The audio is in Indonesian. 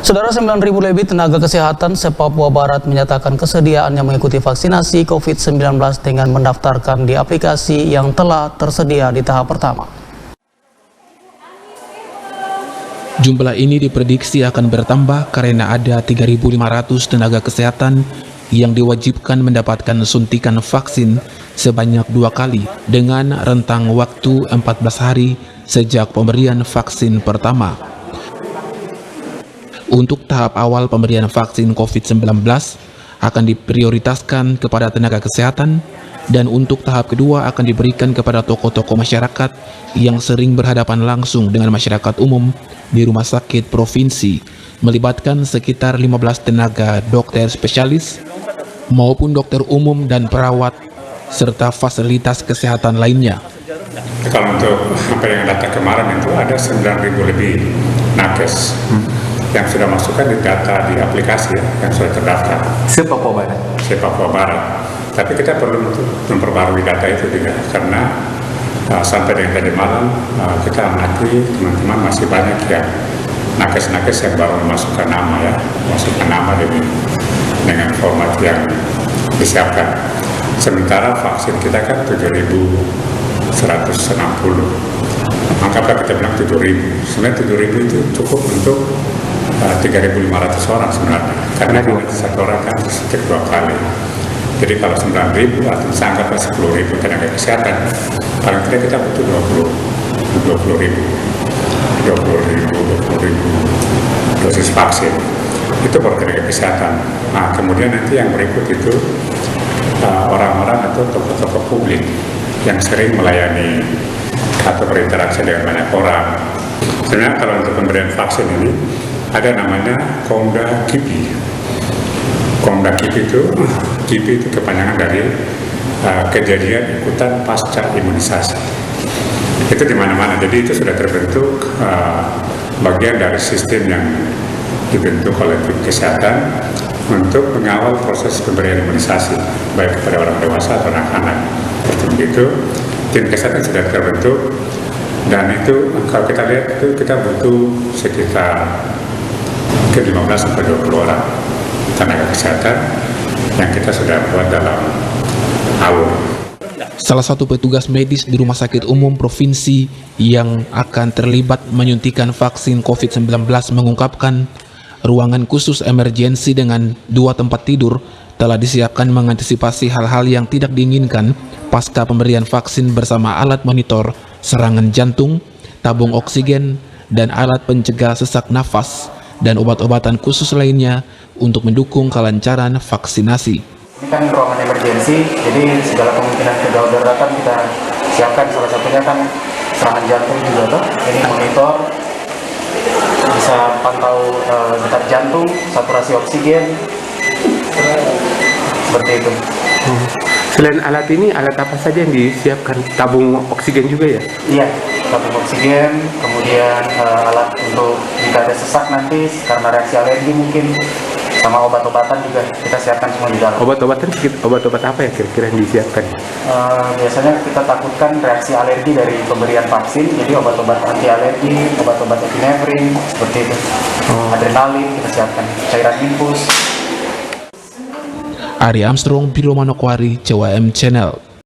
Saudara, 9.000 lebih tenaga kesehatan se-Papua Barat menyatakan kesediaannya mengikuti vaksinasi COVID-19 dengan mendaftarkan di aplikasi yang telah tersedia di tahap pertama. Jumlah ini diprediksi akan bertambah karena ada 3.500 tenaga kesehatan yang diwajibkan mendapatkan suntikan vaksin sebanyak 2 kali dengan rentang waktu 14 hari sejak pemberian vaksin pertama. Untuk tahap awal pemberian vaksin COVID-19 akan diprioritaskan kepada tenaga kesehatan, dan untuk tahap kedua akan diberikan kepada tokoh-tokoh masyarakat yang sering berhadapan langsung dengan masyarakat umum di rumah sakit provinsi, melibatkan sekitar 15 tenaga dokter spesialis maupun dokter umum dan perawat serta fasilitas kesehatan lainnya. Kalau untuk apa yang data kemarin itu ada 9.000 lebih nakes yang sudah masukkan di data di aplikasi yang sudah terdaftar. Se-Papua Barat. Se-Papua Barat. Tapi kita perlu memperbarui data itu juga karena sampai dengan tadi malam kita amati teman-teman masih banyak yang nakes-nakes yang baru memasukkan nama masukkan nama dengan format yang disiapkan. Sementara vaksin kita kan 7.160. Anggaplah kita bilang 7.000. Sebenarnya 7.000 itu cukup untuk 3.500 orang sebenarnya. Karena satu orang kan suntik 2 kali. Jadi kalau 9.000 atau anggaplah 10.000 tenaga kesehatan, paling tidak kita butuh 20.000 dosis vaksin. Itu baru tenaga kesehatan. Nah, kemudian nanti yang berikut itu orang-orang atau tokoh-tokoh publik yang sering melayani atau berinteraksi dengan banyak orang. Sebenarnya kalau untuk pemberian vaksin ini ada namanya Komda KIPI. Komda KIPI itu kepanjangan dari kejadian ikutan pasca imunisasi. Itu di mana-mana. Jadi itu sudah terbentuk bagian dari sistem yang dibentuk oleh tim kesehatan untuk mengawal proses pemberian imunisasi baik kepada orang dewasa atau anak-anak. Seperti begitu, tim kesehatan sudah terbentuk, dan itu kalau kita lihat itu kita butuh sekitar 15-20 orang tenaga kesehatan yang kita sudah buat dalam alur. Salah satu petugas medis di Rumah Sakit Umum Provinsi yang akan terlibat menyuntikan vaksin COVID-19 mengungkapkan ruangan khusus emergensi dengan 2 tempat tidur telah disiapkan mengantisipasi hal-hal yang tidak diinginkan pasca pemberian vaksin bersama alat monitor serangan jantung, tabung oksigen, dan alat pencegah sesak nafas, dan obat-obatan khusus lainnya untuk mendukung kelancaran vaksinasi. Ini kan ruangan emergensi, jadi segala kemungkinan kedaruratan kita siapkan. Salah satunya kan serangan jantung juga tuh. Ini monitor, bisa pantau detak jantung, saturasi oksigen, seperti itu. Selain alat ini, alat apa saja yang disiapkan? Tabung oksigen juga ya? Iya, tabung oksigen, kemudian alat untuk jika ada sesak nanti karena reaksi alergi mungkin, sama obat-obatan juga kita siapkan semua di dalam. Obat-obat apa ya kira-kira yang disiapkan? Biasanya kita takutkan reaksi alergi dari pemberian vaksin, jadi obat-obat anti alergi, obat-obat epinefrin, seperti itu. Adrenalin kita siapkan, cairan infus. Ari Armstrong, Biro Manokwari, CWM Channel.